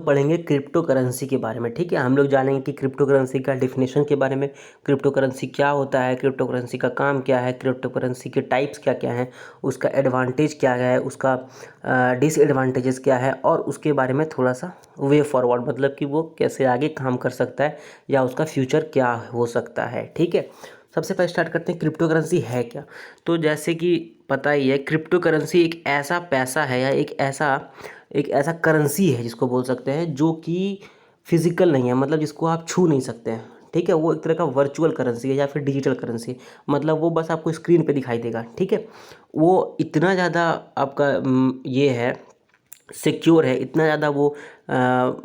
पढ़ेंगे crypto currency के बारे में। ठीक है, हम लोग जानेंगे कि क्रिप्टो करेंसी का डिफिनेशन के बारे में, क्रिप्टो करेंसी क्या होता है, क्रिप्टो करेंसी का काम क्या है, क्रिप्टो करेंसी के टाइप्स क्या क्या हैं, उसका एडवांटेज क्या है, उसका डिसएडवांटेजेस क्या है, और उसके बारे में थोड़ा सा वे फॉरवर्ड, मतलब कि वो कैसे आगे काम कर सकता है या उसका फ्यूचर क्या हो सकता है। ठीक है, सबसे पहले स्टार्ट करते हैं क्रिप्टो करेंसी है क्या। तो जैसे कि पता ही है, क्रिप्टो करेंसी एक ऐसा पैसा है या एक ऐसा करेंसी है जिसको बोल सकते हैं, जो कि फिजिकल नहीं है, मतलब जिसको आप छू नहीं सकते हैं। ठीक है, वो एक तरह का वर्चुअल करेंसी है या फिर डिजिटल करेंसी, मतलब वो बस आपको स्क्रीन पे दिखाई देगा। ठीक है, वो इतना ज़्यादा आपका ये है, सिक्योर है, इतना ज़्यादा वो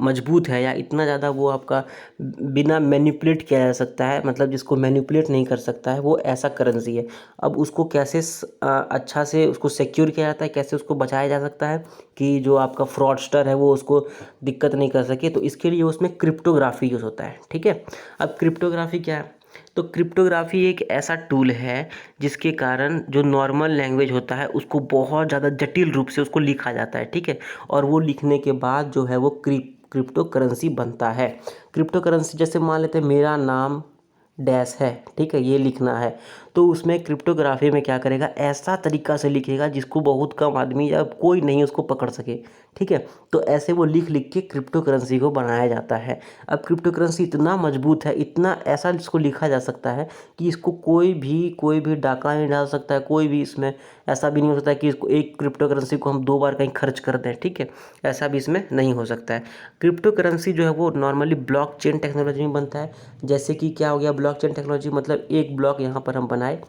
मजबूत है, या इतना ज़्यादा वो आपका बिना मैनिपुलेट किया जा सकता है, मतलब जिसको मैनिपुलेट नहीं कर सकता है, वो ऐसा करेंसी है। अब उसको कैसे अच्छा से उसको सिक्योर किया जाता है, कैसे उसको बचाया जा सकता है कि जो आपका फ्रॉडस्टर है वो उसको दिक्कत नहीं कर सके, तो इसके लिए उसमें क्रिप्टोग्राफी यूज़ होता है। ठीक है, अब क्रिप्टोग्राफी क्या है, तो क्रिप्टोग्राफी एक ऐसा टूल है जिसके कारण जो नॉर्मल लैंग्वेज होता है उसको बहुत ज़्यादा जटिल रूप से उसको लिखा जाता है। ठीक है, और वो लिखने के बाद जो है वो क्रिप्टो करेंसी बनता है। क्रिप्टो करेंसी जैसे मान लेते हैं मेरा नाम डैश है, ठीक है, ये लिखना है, तो उसमें क्रिप्टोग्राफी में क्या करेगा, ऐसा तरीका से लिखेगा जिसको बहुत कम आदमी या कोई नहीं उसको पकड़ सके। ठीक है, तो ऐसे वो लिख लिख के क्रिप्टो करेंसी को बनाया जाता है। अब क्रिप्टो करेंसी इतना मजबूत है, इतना ऐसा इसको लिखा जा सकता है कि इसको कोई भी डाका नहीं डाल सकता है, कोई भी इसमें ऐसा भी नहीं हो सकता है कि इसको एक क्रिप्टो करेंसी को हम 2 बार कहीं खर्च कर दें। ठीक है, ऐसा भी इसमें नहीं हो सकता है। क्रिप्टो करेंसी जो है वो नॉर्मली ब्लॉकचेन टेक्नोलॉजी में बनता है। जैसे कि क्या हो गया ब्लॉकचेन टेक्नोलॉजी, मतलब एक ब्लॉक यहाँ पर हम बनाए,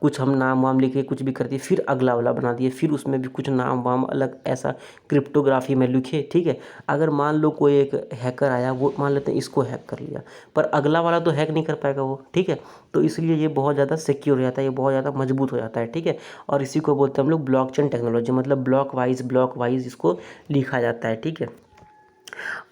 कुछ हम नाम वाम लिखे, कुछ भी कर दिए, फिर अगला वाला बना दिए, फिर उसमें भी कुछ नाम वाम अलग ऐसा क्रिप्टोग्राफी में लिखे। ठीक है, अगर मान लो कोई एक हैकर आया, वो मान लेते हैं इसको हैक कर लिया, पर अगला वाला तो हैक नहीं कर पाएगा वो। ठीक है, तो इसलिए ये बहुत ज़्यादा सिक्योर हो जाता है, ये बहुत ज़्यादा मजबूत हो जाता है। ठीक है, और इसी को बोलते हैं हम लोग ब्लॉकचेन टेक्नोलॉजी, मतलब ब्लॉक वाइज इसको लिखा जाता है। ठीक है,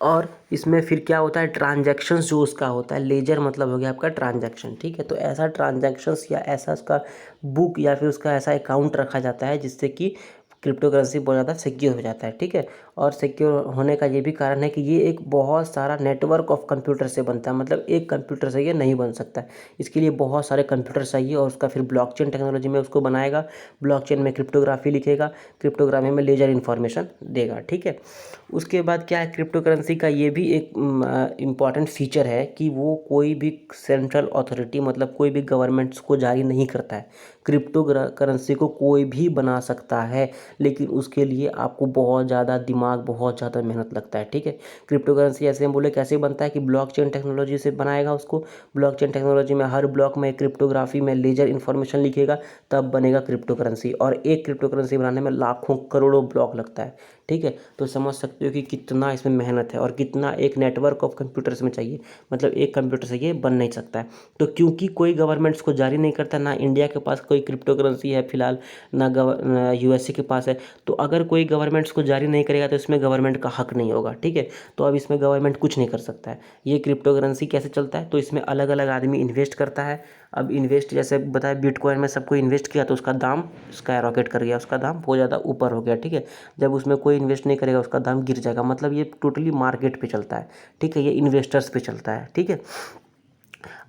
और इसमें फिर क्या होता है, ट्रांजैक्शंस जो उसका होता है, लेजर मतलब हो गया आपका ट्रांजैक्शन। ठीक है, तो ऐसा ट्रांजैक्शंस या ऐसा उसका बुक या फिर उसका ऐसा अकाउंट रखा जाता है जिससे कि क्रिप्टो करेंसी बहुत ज़्यादा सिक्योर हो जाता है। ठीक है, और सिक्योर होने का ये भी कारण है कि ये एक बहुत सारा नेटवर्क ऑफ कंप्यूटर से बनता है, मतलब एक कंप्यूटर से ये नहीं बन सकता है, इसके लिए बहुत सारे कंप्यूटर चाहिए, और उसका फिर ब्लॉकचेन टेक्नोलॉजी में उसको बनाएगा, ब्लॉकचेन में क्रिप्टोग्राफी लिखेगा, क्रिप्टोग्राफी में लेजर इन्फॉर्मेशन देगा। ठीक है, उसके बाद क्या है, क्रिप्टो करेंसी का ये भी एक इम्पॉर्टेंट फीचर है कि वो कोई भी सेंट्रल अथॉरिटी, मतलब कोई भी गवर्नमेंट्स को जारी नहीं करता है। क्रिप्टो करेंसी को कोई भी बना सकता है, लेकिन उसके लिए आपको बहुत ज़्यादा दिमाग, बहुत ज़्यादा मेहनत लगता है। ठीक है, क्रिप्टो करेंसी ऐसे हम बोले कैसे बनता है कि ब्लॉकचेन टेक्नोलॉजी से बनाएगा उसको, ब्लॉकचेन टेक्नोलॉजी में हर ब्लॉक में क्रिप्टोग्राफी में लेजर इन्फॉर्मेशन लिखेगा, तब बनेगा क्रिप्टो करेंसी, और एक क्रिप्टो करेंसी बनाने में लाखों करोड़ों ब्लॉक लगता है। ठीक है, तो समझ सकते हो कि कितना इसमें मेहनत है और कितना एक नेटवर्क ऑफ कंप्यूटर्स में चाहिए, मतलब एक कंप्यूटर से ये बन नहीं सकता है। तो क्योंकि कोई गवर्नमेंट्स को जारी नहीं करता, ना इंडिया के पास कोई क्रिप्टो करेंसी है फिलहाल, ना यूएसए के पास है, तो अगर कोई गवर्नमेंट्स को जारी नहीं करेगा तो इसमें गवर्नमेंट का हक नहीं होगा। ठीक है, तो अब इसमें गवर्नमेंट कुछ नहीं कर सकता है। ये क्रिप्टो करेंसी कैसे चलता है, तो इसमें अलग अलग आदमी इन्वेस्ट करता है। अब इन्वेस्ट जैसे बताया, बिटकॉइन में सबको इन्वेस्ट किया तो उसका दाम स्काई रॉकेट कर गया, उसका दाम बहुत ज़्यादा ऊपर हो गया। ठीक है, जब उसमें कोई इन्वेस्ट नहीं करेगा उसका दाम गिर जाएगा, मतलब ये टोटली मार्केट पे चलता है। ठीक है, ये इन्वेस्टर्स पे चलता है। ठीक है,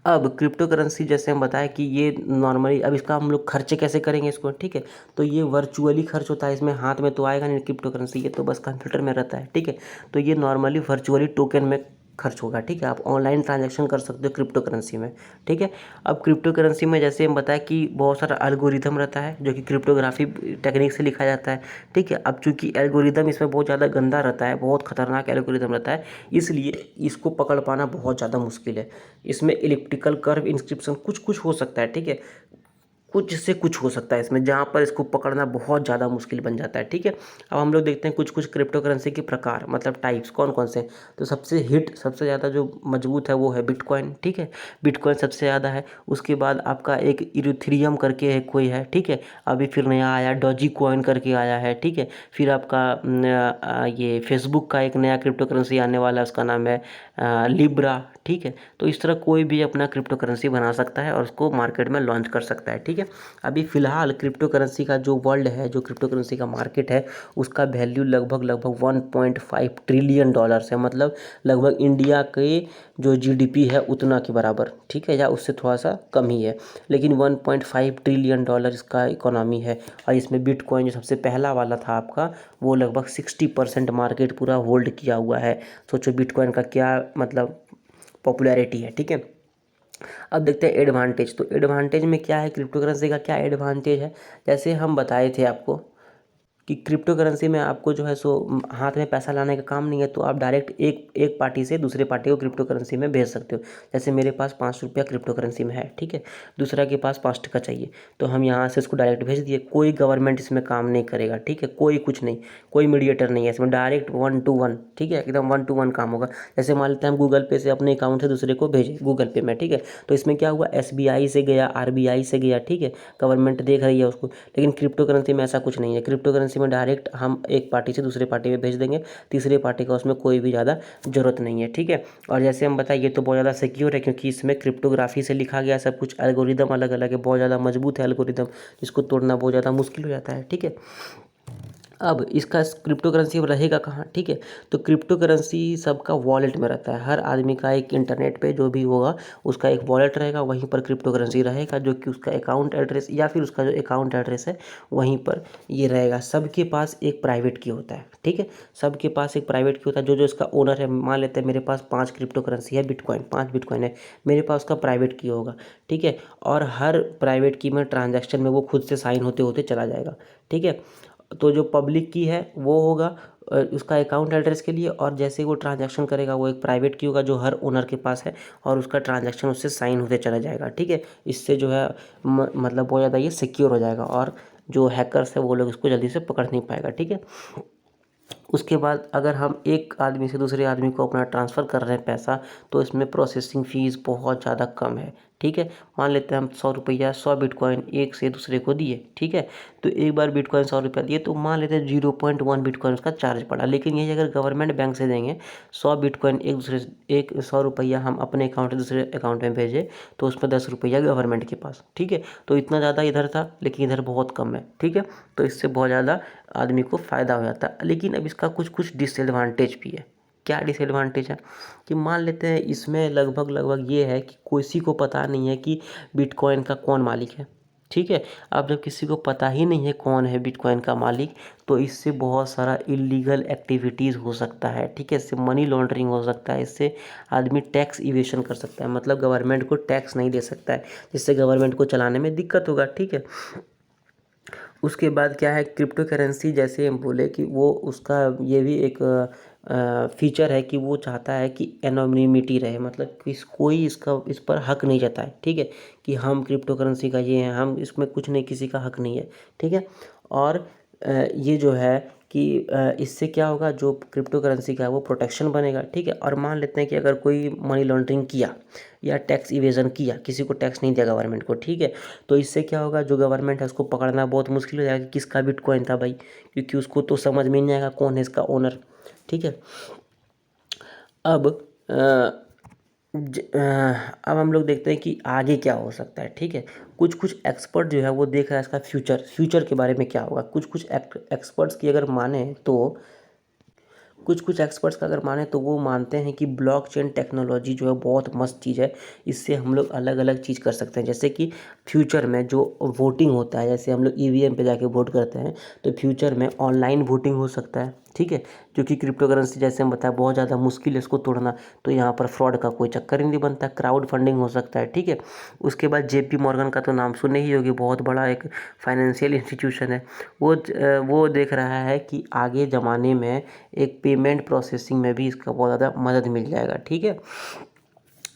अब क्रिप्टो करेंसी जैसे हम बताएं कि ये नॉर्मली, अब इसका हम लोग खर्चे कैसे करेंगे इसको। ठीक है, तो ये वर्चुअली खर्च होता है, इसमें हाथ में तो आएगा नहीं क्रिप्टो करेंसी, ये तो बस कंप्यूटर में रहता है। ठीक है, तो ये नॉर्मली वर्चुअली टोकन में खर्च होगा। ठीक है, आप ऑनलाइन ट्रांजैक्शन कर सकते हो क्रिप्टो करेंसी में। ठीक है, अब क्रिप्टो करेंसी में जैसे हम बताएं कि बहुत सारा एल्गोरिथम रहता है जो कि क्रिप्टोग्राफी टेक्निक से लिखा जाता है। ठीक है, अब चूंकि एल्गोरिदम इसमें बहुत ज़्यादा गंदा रहता है, बहुत खतरनाक एल्गोरिदम रहता है, इसलिए इसको पकड़ पाना बहुत ज़्यादा मुश्किल है। इसमें इलिप्टिकल कर्व इंस्क्रिप्शन कुछ कुछ हो सकता है। ठीक है, कुछ से कुछ हो सकता है इसमें, जहाँ पर इसको पकड़ना बहुत ज़्यादा मुश्किल बन जाता है। ठीक है, अब हम लोग देखते हैं कुछ कुछ क्रिप्टो करेंसी के प्रकार, मतलब टाइप्स कौन कौन से हैं। तो सबसे ज़्यादा जो मजबूत है वो है बिटकॉइन। ठीक है, बिटकॉइन सबसे ज़्यादा है। उसके बाद आपका एक इथेरियम करके है कोई है। ठीक है, अभी फिर नया आया डॉजी कॉइन करके आया है। ठीक है, फिर आपका ये फेसबुक का एक नया क्रिप्टो करेंसी आने वाला है, उसका नाम है लिब्रा। ठीक है, तो इस तरह कोई भी अपना क्रिप्टो करेंसी बना सकता है और उसको मार्केट में लॉन्च कर सकता है। ठीक है, है। अभी फ़िलहाल क्रिप्टो करेंसी का जो वर्ल्ड है, जो क्रिप्टो करेंसी का मार्केट है, उसका वैल्यू लगभग 1.5 ट्रिलियन डॉलर्स है, मतलब लगभग इंडिया के जो जीडीपी है उतना के बराबर, ठीक है, या उससे थोड़ा सा कम ही है, लेकिन 1.5 ट्रिलियन डॉलर इसका इकोनॉमी है। और इसमें बिटकॉइन जो सबसे पहला वाला था आपका, वो लगभग 60% मार्केट पूरा होल्ड किया हुआ है। सोचो बिटकॉइन का क्या मतलब पॉपुलैरिटी है, ठीक है। अब देखते हैं एडवांटेज। तो एडवांटेज में क्या है, क्रिप्टो करेंसी का क्या एडवांटेज है, जैसे हम बताए थे आपको कि क्रिप्टो करेंसी में आपको जो है सो हाथ में पैसा लाने का काम नहीं है, तो आप डायरेक्ट एक एक पार्टी से दूसरे पार्टी को क्रिप्टो करेंसी में भेज सकते हो। जैसे मेरे पास 5 रुपया क्रिप्टो करेंसी में है, ठीक है, दूसरा के पास 5 टका चाहिए, तो हम यहाँ से उसको डायरेक्ट भेज दिए। कोई गवर्नमेंट इसमें काम नहीं करेगा, ठीक है, कोई कुछ नहीं, कोई मीडिएटर नहीं है इसमें, डायरेक्ट 1 to 1, ठीक है, एकदम 1 to 1 काम होगा। जैसे मान लेते हैं हम गूगल पे से अपने अकाउंट से दूसरे को भेजें गूगल पे में, ठीक है, तो इसमें क्या हुआ, एसबीआई से गया, आरबीआई से गया, ठीक है, गवर्नमेंट देख रही है उसको। लेकिन क्रिप्टो करेंसी में ऐसा कुछ नहीं है। क्रिप्टो करेंसी में डायरेक्ट हम एक पार्टी से दूसरे पार्टी में भेज देंगे, तीसरे पार्टी का उसमें कोई भी ज़्यादा ज़रूरत नहीं है, ठीक है। और जैसे हम बताइए तो बहुत ज़्यादा सिक्योर है, क्योंकि इसमें क्रिप्टोग्राफी से लिखा गया सब कुछ, एल्गोरिदम अलग अलग है, बहुत ज़्यादा मजबूत है एल्गोरिदम, जिसको तोड़ना बहुत ज़्यादा मुश्किल हो जाता है, ठीक है। अब इसका क्रिप्टो करेंसी रहेगा कहाँ, ठीक है, तो क्रिप्टो करेंसी सबका वॉलेट में रहता है। हर आदमी का एक इंटरनेट पे जो भी होगा उसका एक वॉलेट रहेगा, वहीं पर क्रिप्टो करेंसी रहेगा, जो कि उसका अकाउंट एड्रेस या फिर उसका जो अकाउंट एड्रेस है वहीं पर ये रहेगा। सबके पास एक प्राइवेट की होता है, ठीक है, सबके पास एक प्राइवेट की होता है। जो जो इसका ओनर है, मान लेते हैं मेरे पास 5 क्रिप्टो करेंसी है, बिटकॉइन 5 बिटकॉइन है, मेरे पास उसका प्राइवेट की होगा, ठीक है, और हर प्राइवेट की में ट्रांजैक्शन में वो खुद से साइन होते होते चला जाएगा, ठीक है। तो जो पब्लिक की है वो होगा उसका अकाउंट एड्रेस के लिए, और जैसे वो ट्रांजैक्शन करेगा वो एक प्राइवेट की होगा जो हर ओनर के पास है, और उसका ट्रांजैक्शन उससे साइन होते चला जाएगा, ठीक है। इससे जो है मतलब बहुत ज़्यादा ये सिक्योर हो जाएगा, और जो हैकर्स है वो लोग इसको जल्दी से पकड़ नहीं पाएगा, ठीक है। उसके बाद अगर हम एक आदमी से दूसरे आदमी को अपना ट्रांसफ़र कर रहे हैं पैसा, तो इसमें प्रोसेसिंग फ़ीस बहुत ज़्यादा कम है, ठीक है। मान लेते हैं हम 100 रुपया 100 बिटकॉइन एक से दूसरे को दिए, ठीक है, तो एक बार बिटकॉइन 100 रुपया दिए तो मान लेते हैं 0.1 बिटकॉइन उसका चार्ज पड़ा। लेकिन यही अगर गवर्नमेंट बैंक से देंगे 100 बिटकॉइन एक दूसरे एक 100 रुपया हम अपने अकाउंट से दूसरे अकाउंट में भेजें, तो उसमें 10 रुपया गवर्नमेंट के पास, ठीक है। तो इतना ज़्यादा इधर था, लेकिन इधर बहुत कम है, ठीक है, तो इससे बहुत ज़्यादा आदमी को फ़ायदा हो जाता है। लेकिन अब इसका कुछ कुछ डिसएडवांटेज भी है। क्या डिसएडवांटेज है कि मान लेते हैं इसमें लगभग लगभग ये है कि किसी को पता नहीं है कि बिटकॉइन का कौन मालिक है, ठीक है। अब जब किसी को पता ही नहीं है कौन है बिटकॉइन का मालिक, तो इससे बहुत सारा इलीगल एक्टिविटीज़ हो सकता है, ठीक है, इससे मनी लॉन्ड्रिंग हो सकता है, इससे आदमी टैक्स इवेशन कर सकता है, मतलब गवर्नमेंट को टैक्स नहीं दे सकता है, जिससे गवर्नमेंट को चलाने में दिक्कत होगा, ठीक है। उसके बाद क्या है, क्रिप्टो करेंसी जैसे हम बोले कि वो उसका ये भी एक फीचर है कि वो चाहता है कि एनोनिमिटी रहे, मतलब कि कोई इसका इस पर हक नहीं जताए, ठीक है, कि हम क्रिप्टो करेंसी का ये हैं, हम इसमें कुछ नहीं, किसी का हक नहीं है, ठीक है। और ये जो है कि इससे क्या होगा, जो क्रिप्टो करेंसी का है वो प्रोटेक्शन बनेगा, ठीक है। और मान लेते हैं कि अगर कोई मनी लॉन्ड्रिंग किया या टैक्स इवेजन किया, किसी को टैक्स नहीं दिया गवर्नमेंट को, ठीक है, तो इससे क्या होगा, जो गवर्नमेंट है उसको पकड़ना बहुत मुश्किल हो जाएगा कि किसका बिटकॉइन था भाई, क्योंकि उसको तो समझ में नहीं आएगा कौन है इसका ओनर, ठीक है। अब अब हम लोग देखते हैं कि आगे क्या हो सकता है, ठीक है। कुछ कुछ एक्सपर्ट जो है वो देख रहा है इसका फ्यूचर के बारे में क्या होगा। कुछ कुछ एक्सपर्ट्स की अगर माने तो कुछ कुछ एक्सपर्ट्स का अगर माने तो वो मानते हैं कि ब्लॉकचेन टेक्नोलॉजी जो है बहुत मस्त चीज़ है, इससे हम लोग अलग अलग चीज़ कर सकते हैं। जैसे कि फ्यूचर में जो वोटिंग होता है, जैसे हम लोग ईवीएम पे जाके वोट करते हैं, तो फ्यूचर में ऑनलाइन वोटिंग हो सकता है, ठीक है, क्योंकि क्रिप्टो करेंसी जैसे हम बताया बहुत ज़्यादा मुश्किल है इसको तोड़ना, तो यहाँ पर फ्रॉड का कोई चक्कर ही नहीं बनता। क्राउड फंडिंग हो सकता है, ठीक है। उसके बाद जेपी मॉर्गन का तो नाम सुने ही होगी, बहुत बड़ा एक फाइनेंशियल इंस्टीट्यूशन है, वो देख रहा है कि आगे ज़माने में एक पेमेंट प्रोसेसिंग में भी इसका बहुत ज़्यादा मदद मिल जाएगा, ठीक है।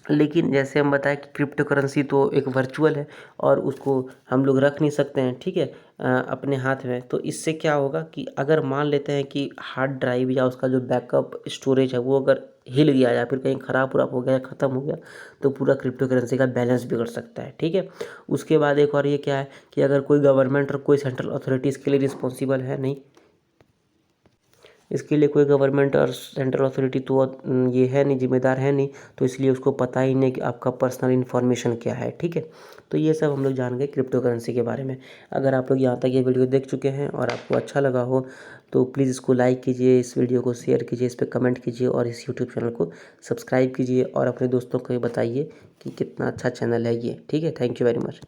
लेकिन जैसे हम बताएं कि क्रिप्टो करेंसी तो एक वर्चुअल है और उसको हम लोग रख नहीं सकते हैं, ठीक है, अपने हाथ में। तो इससे क्या होगा कि अगर मान लेते हैं कि हार्ड ड्राइव या उसका जो बैकअप स्टोरेज है वो अगर हिल गया या फिर कहीं ख़राब उराब हो गया या ख़त्म हो गया, तो पूरा क्रिप्टो करेंसी का बैलेंस बिगड़ सकता है, ठीक है। उसके बाद एक और ये क्या है कि अगर कोई गवर्नमेंट और कोई सेंट्रल अथॉरिटी इसके लिए रिस्पॉन्सिबल है नहीं, इसके लिए कोई गवर्नमेंट और सेंट्रल अथॉरिटी तो ये है नहीं, जिम्मेदार है नहीं, तो इसलिए उसको पता ही नहीं कि आपका पर्सनल इन्फॉर्मेशन क्या है। ठीक है, तो ये सब हम लोग जान गए क्रिप्टो करेंसी के बारे में। अगर आप लोग यहाँ तक ये वीडियो देख चुके हैं और आपको अच्छा लगा हो तो प्लीज़ इसको लाइक कीजिए, इस वीडियो को शेयर कीजिए, इस पर कमेंट कीजिए और इस यूट्यूब चैनल को सब्सक्राइब कीजिए और अपने दोस्तों को ये बताइए कि कितना अच्छा चैनल है ये। ठीक है, थैंक यू वेरी मच।